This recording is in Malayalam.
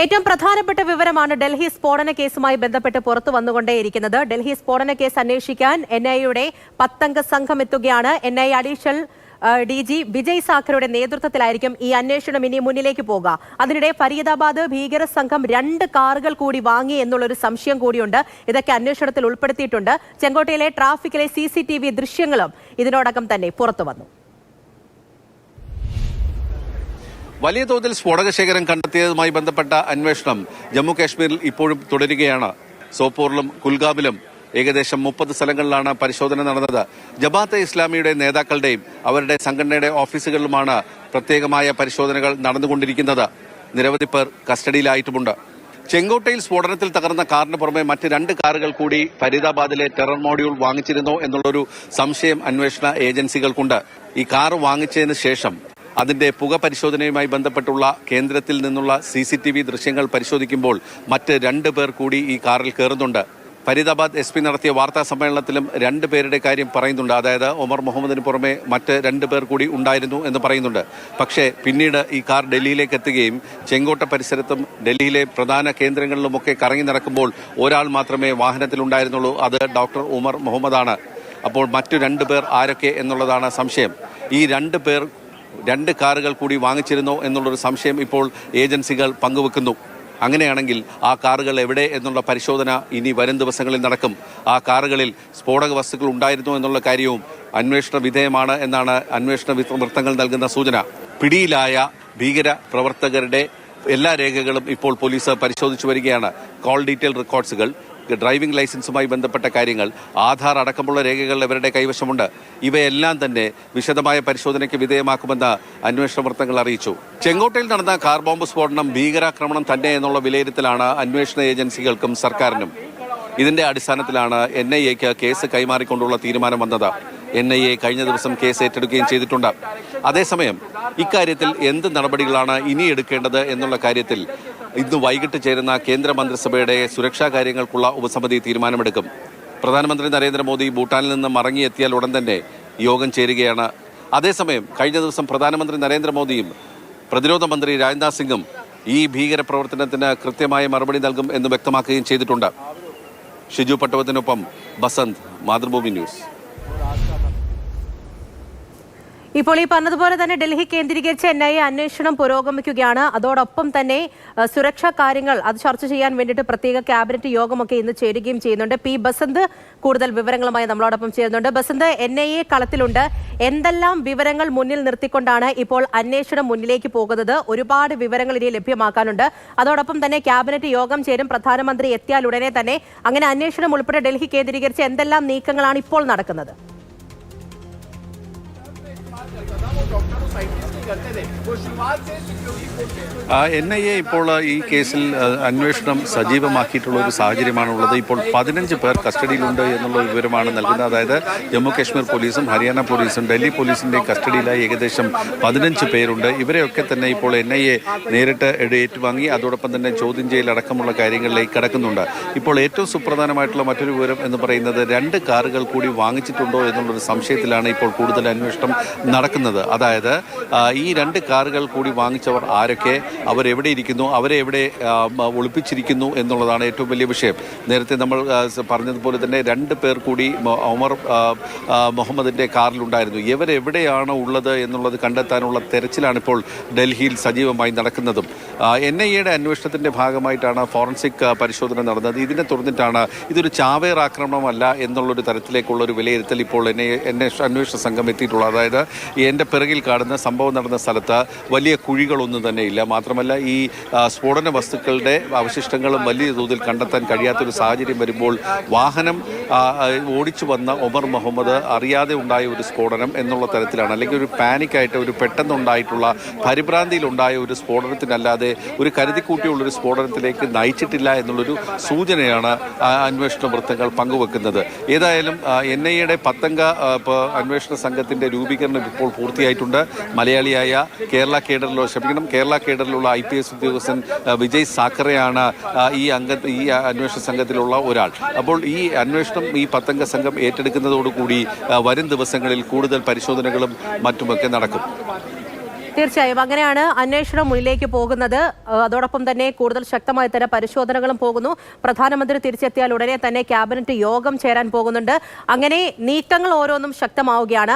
ഏറ്റവും പ്രധാനപ്പെട്ട വിവരമാണ് ഡൽഹി സ്ഫോടന കേസുമായി ബന്ധപ്പെട്ട് പുറത്തു വന്നുകൊണ്ടേയിരിക്കുന്നത്. ഡൽഹി സ്ഫോടന കേസ് അന്വേഷിക്കാൻ NIA-യുടെ 10-അംഗ സംഘം എത്തുകയാണ്. NIA അഡീഷണൽ DG വിജയ് സാഖറയുടെ നേതൃത്വത്തിലായിരിക്കും ഈ അന്വേഷണം ഇനി മുന്നിലേക്ക് പോകുക. അതിനിടെ ഫരീദാബാദ് ഭീകര സംഘം 2 കാറുകൾ കൂടി വാങ്ങി എന്നുള്ളൊരു സംശയം കൂടിയുണ്ട്. ഇതൊക്കെ അന്വേഷണത്തിൽ ഉൾപ്പെടുത്തിയിട്ടുണ്ട്. ചെങ്കോട്ടയിലെ ട്രാഫിക്കിലെ CCTV ദൃശ്യങ്ങളും ഇതിനോടകം തന്നെ പുറത്തു വന്നു. വലിയ തോതിൽ സ്ഫോടക ശേഖരം കണ്ടെത്തിയതുമായി ബന്ധപ്പെട്ട അന്വേഷണം ജമ്മു കാശ്മീരിൽ ഇപ്പോഴും തുടരുകയാണ്. സോപ്പോറിലും കുൽഗാമിലും ഏകദേശം 30 സ്ഥലങ്ങളിലാണ് പരിശോധന നടന്നത്. ജമാഅത്തെ ഇസ്ലാമിയുടെ നേതാക്കളുടെയും അവരുടെ സംഘടനയുടെ ഓഫീസുകളിലുമാണ് പ്രത്യേകമായ പരിശോധനകൾ നടന്നുകൊണ്ടിരിക്കുന്നത്. നിരവധി പേർ കസ്റ്റഡിയിലായിട്ടുമുണ്ട്. ചെങ്കോട്ടയിൽ സ്ഫോടനത്തിൽ തകർന്ന കാറിന് പുറമെ മറ്റ് 2 കാറുകൾ കൂടി ഫരീദാബാദിലെ ടെറർ മോഡ്യൂൾ വാങ്ങിച്ചിരുന്നോ എന്നുള്ളൊരു സംശയം അന്വേഷണ ഏജൻസികൾക്കുണ്ട്. ഈ കാർ വാങ്ങിച്ചതിന് ശേഷം അതിന്റെ പുക പരിശോധനയുമായി ബന്ധപ്പെട്ടുള്ള കേന്ദ്രത്തിൽ നിന്നുള്ള CCTV ദൃശ്യങ്ങൾ പരിശോധിക്കുമ്പോൾ മറ്റ് 2 പേർ കൂടി ഈ കാറിൽ കയറുന്നുണ്ട്. ഫരീദാബാദ് SP നടത്തിയ വാർത്താ സമ്മേളനത്തിലും 2 പേരുടെ കാര്യം പറയുന്നുണ്ട്. അതായത് ഒമർ മുഹമ്മദിന് പുറമെ മറ്റ് 2 പേർ കൂടി ഉണ്ടായിരുന്നു എന്ന് പറയുന്നുണ്ട്. പക്ഷേ പിന്നീട് ഈ കാർ ഡൽഹിയിലേക്ക് എത്തുകയും ചെങ്കോട്ട പരിസരത്തും ഡൽഹിയിലെ പ്രധാന കേന്ദ്രങ്ങളിലുമൊക്കെ കറങ്ങി നടക്കുമ്പോൾ ഒരാൾ മാത്രമേ വാഹനത്തിലുണ്ടായിരുന്നുള്ളൂ. അത് ഡോക്ടർ ഉമർ മുഹമ്മദാണ്. അപ്പോൾ മറ്റു 2 പേർ ആരൊക്കെ എന്നുള്ളതാണ് സംശയം. ഈ 2 പേർ 2 കാറുകൾ കൂടി വാങ്ങിച്ചിരുന്നോ എന്നുള്ളൊരു സംശയം ഇപ്പോൾ ഏജൻസികൾ പങ്കുവെക്കുന്നു. അങ്ങനെയാണെങ്കിൽ ആ കാറുകൾ എവിടെ എന്നുള്ള പരിശോധന ഇനി വരും ദിവസങ്ങളിൽ നടക്കും. ആ കാറുകളിൽ സ്ഫോടക വസ്തുക്കൾ ഉണ്ടായിരുന്നോ എന്നുള്ള കാര്യവും അന്വേഷണ വിധേയമാണ് എന്നാണ് അന്വേഷണ വൃത്തങ്ങൾ നൽകുന്ന സൂചന. പിടിയിലായ ഭീകര പ്രവർത്തകരുടെ എല്ലാ രേഖകളും ഇപ്പോൾ പോലീസ് പരിശോധിച്ചു വരികയാണ്. കോൾ ഡീറ്റെയിൽ റെക്കോർഡ്സുകൾ, ഡ്രൈവിംഗ് ലൈസൻസുമായി ബന്ധപ്പെട്ട കാര്യങ്ങൾ, ആധാർ അടക്കമുള്ള രേഖകൾ ഇവരുടെ കൈവശമുണ്ട്. ഇവയെല്ലാം തന്നെ വിശദമായ പരിശോധനയ്ക്ക് വിധേയമാക്കുമെന്ന് അന്വേഷണ വൃത്തങ്ങൾ അറിയിച്ചു. ചെങ്കോട്ടയിൽ നടന്ന കാർ ബോംബ് സ്ഫോടനം ഭീകരാക്രമണം തന്നെ എന്നുള്ള വിലയിരുത്തലാണ് അന്വേഷണ ഏജൻസികൾക്കും സർക്കാരിനും. ഇതിന്റെ അടിസ്ഥാനത്തിലാണ് NIA-ക്ക് കേസ് കൈമാറിക്കൊണ്ടുള്ള തീരുമാനം വന്നത്. NIA കഴിഞ്ഞ ദിവസം കേസ് ഏറ്റെടുക്കുകയും ചെയ്തിട്ടുണ്ട്. അതേസമയം ഇക്കാര്യത്തിൽ എന്ത് നടപടികളാണ് ഇനി എടുക്കേണ്ടത് എന്നുള്ള കാര്യത്തിൽ ഇന്ന് വൈകിട്ട് ചേരുന്ന കേന്ദ്ര മന്ത്രിസഭയുടെ സുരക്ഷാ കാര്യങ്ങൾക്കുള്ള ഉപസമിതി തീരുമാനമെടുക്കും. പ്രധാനമന്ത്രി നരേന്ദ്രമോദി ഭൂട്ടാനിൽ നിന്ന് മടങ്ങിയെത്തിയാൽ ഉടൻ തന്നെ യോഗം ചേരുകയാണ്. അതേസമയം കഴിഞ്ഞ ദിവസം പ്രധാനമന്ത്രി നരേന്ദ്രമോദിയും പ്രതിരോധ മന്ത്രി രാജ്നാഥ് സിംഗും ഈ ഭീകര പ്രവർത്തനത്തിന് കൃത്യമായ മറുപടി നൽകും എന്ന് വ്യക്തമാക്കുകയും ചെയ്തിട്ടുണ്ട്. ഷിജു പട്ടവത്തിനൊപ്പം ബസന്ത്, മാതൃഭൂമി ന്യൂസ്. ഇപ്പോൾ ഈ പറഞ്ഞതുപോലെ തന്നെ ഡൽഹി കേന്ദ്രീകരിച്ച് NIA അന്വേഷണം പുരോഗമിക്കുകയാണ്. അതോടൊപ്പം തന്നെ സുരക്ഷാ കാര്യങ്ങൾ അത് ചർച്ച ചെയ്യാൻ വേണ്ടിയിട്ട് പ്രത്യേക ക്യാബിനറ്റ് യോഗമൊക്കെ ഇന്ന് ചേരുകയും ചെയ്യുന്നുണ്ട്. P. ബസന്ത് കൂടുതൽ വിവരങ്ങളുമായി നമ്മളോടൊപ്പം ചേരുന്നുണ്ട്. ബസന്ത്, NIA കളത്തിലുണ്ട്. എന്തെല്ലാം വിവരങ്ങൾ മുന്നിൽ നിർത്തിക്കൊണ്ടാണ് ഇപ്പോൾ അന്വേഷണം മുന്നിലേക്ക് പോകുന്നത്? ഒരുപാട് വിവരങ്ങൾ ഇനി ലഭ്യമാക്കാനുണ്ട്. അതോടൊപ്പം തന്നെ ക്യാബിനറ്റ് യോഗം ചേരും. പ്രധാനമന്ത്രി എത്തിയാൽ ഉടനെ തന്നെ അങ്ങനെ അന്വേഷണം ഉൾപ്പെടെ ഡൽഹി കേന്ദ്രീകരിച്ച് എന്തെല്ലാം നീക്കങ്ങളാണ് ഇപ്പോൾ നടക്കുന്നത്? NIA ഇപ്പോൾ ഈ കേസിൽ അന്വേഷണം സജീവമാക്കിയിട്ടുള്ള ഒരു സാഹചര്യമാണുള്ളത്. ഇപ്പോൾ 15 പേർ കസ്റ്റഡിയിലുണ്ട് എന്നുള്ള വിവരമാണ് നൽകുന്നത്. അതായത് ജമ്മു കാശ്മീർ പോലീസും ഹരിയാന പോലീസും ഡൽഹി പോലീസിന്റെ കസ്റ്റഡിയിലായി ഏകദേശം 15 പേരുണ്ട്. ഇവരെയൊക്കെ തന്നെ ഇപ്പോൾ NIA നേരിട്ട് ഏറ്റുവാങ്ങി അതോടൊപ്പം തന്നെ ചോദ്യം ചെയ്യൽ അടക്കമുള്ള കാര്യങ്ങളിലേക്ക് കടക്കുന്നുണ്ട്. ഇപ്പോൾ ഏറ്റവും സുപ്രധാനമായിട്ടുള്ള മറ്റൊരു വിവരം എന്ന് പറയുന്നത് 2 കാറുകൾ കൂടി വാങ്ങിച്ചിട്ടുണ്ടോ എന്നുള്ളൊരു സംശയത്തിലാണ് ഇപ്പോൾ കൂടുതൽ അന്വേഷണം നടക്കുന്നത്. അതായത് ഈ 2 കാറുകൾ കൂടി വാങ്ങിച്ചവർ ആരൊക്കെ, അവരെവിടെ ഇരിക്കുന്നു, അവരെ എവിടെ ഒളിപ്പിച്ചിരിക്കുന്നു എന്നുള്ളതാണ് ഏറ്റവും വലിയ വിഷയം. നേരത്തെ നമ്മൾ പറഞ്ഞതുപോലെ തന്നെ 2 പേർ കൂടി ഒമർ മുഹമ്മദിന്റെ കാറിലുണ്ടായിരുന്നു. ഇവരെവിടെയാണ് ഉള്ളത് എന്നുള്ളത് കണ്ടെത്താനുള്ള തെരച്ചിലാണ് ഇപ്പോൾ ഡൽഹിയിൽ സജീവമായി നടക്കുന്നതും. NIA-യുടെ അന്വേഷണത്തിന്റെ ഭാഗമായിട്ടാണ് ഫോറൻസിക് പരിശോധന നടന്നത്. ഇതിനെ തുടർന്നിട്ടാണ് ഇതൊരു ചാവേർ ആക്രമണമല്ല എന്നുള്ളൊരു തരത്തിലേക്കുള്ള ഒരു വിലയിരുത്തൽ ഇപ്പോൾ അന്വേഷണ സംഘം എത്തിയിട്ടുള്ളത്. അതായത് എൻ്റെ പിറകിൽ കാണുന്ന സംഭവം നടന്ന സ്ഥലത്ത് വലിയ കുഴികളൊന്നും തന്നെ ഇല്ല. മാത്രമല്ല ഈ സ്ഫോടന വസ്തുക്കളുടെ അവശിഷ്ടങ്ങളും വലിയ തോതിൽ കണ്ടെത്താൻ കഴിയാത്തൊരു സാഹചര്യം വരുമ്പോൾ വാഹനം ഓടിച്ചു വന്ന ഒമർ മുഹമ്മദ് അറിയാതെ ഉണ്ടായ ഒരു സ്ഫോടനം എന്നുള്ള തരത്തിലാണ്, അല്ലെങ്കിൽ ഒരു പാനിക്കായിട്ട് ഒരു പെട്ടെന്നുണ്ടായിട്ടുള്ള പരിഭ്രാന്തിയിലുണ്ടായ ഒരു സ്ഫോടനത്തിനല്ലാതെ ഒരു കരുതിക്കൂട്ടിയുള്ളൊരു സ്ഫോടനത്തിലേക്ക് നയിച്ചിട്ടില്ല എന്നുള്ളൊരു സൂചനയാണ് അന്വേഷണ വൃത്തങ്ങൾ പങ്കുവെക്കുന്നത്. ഏതായാലും NIA-യുടെ 10-അംഗ അന്വേഷണ സംഘത്തിന്റെ രൂപീകരണം ഇപ്പോൾ പൂർത്തിയായിട്ടുണ്ട്. മലയാളിയായ കേരള കേഡറിലുള്ള IPS ഉദ്യോഗസ്ഥൻ വിജയ് സാഖറെയാണ് ഈ അന്വേഷണ സംഘത്തിലുള്ള ഒരാൾ. അപ്പോൾ ഈ അന്വേഷണം ഈ 10-അംഗ സംഘം ഏറ്റെടുക്കുന്നതോടുകൂടി വരും ദിവസങ്ങളിൽ കൂടുതൽ പരിശോധനകളും മറ്റുമൊക്കെ നടക്കും. തീർച്ചയായും അങ്ങനെയാണ് അന്വേഷണം മുന്നിലേക്ക് പോകുന്നത്. അതോടൊപ്പം തന്നെ കൂടുതൽ ശക്തമായി തന്നെ പരിശോധനകളും പോകുന്നു. പ്രധാനമന്ത്രി തിരിച്ചെത്തിയാൽ ഉടനെ തന്നെ ക്യാബിനറ്റ് യോഗം ചേരാൻ പോകുന്നുണ്ട്. അങ്ങനെ നീക്കങ്ങൾ ഓരോന്നും ശക്തമാവുകയാണ്.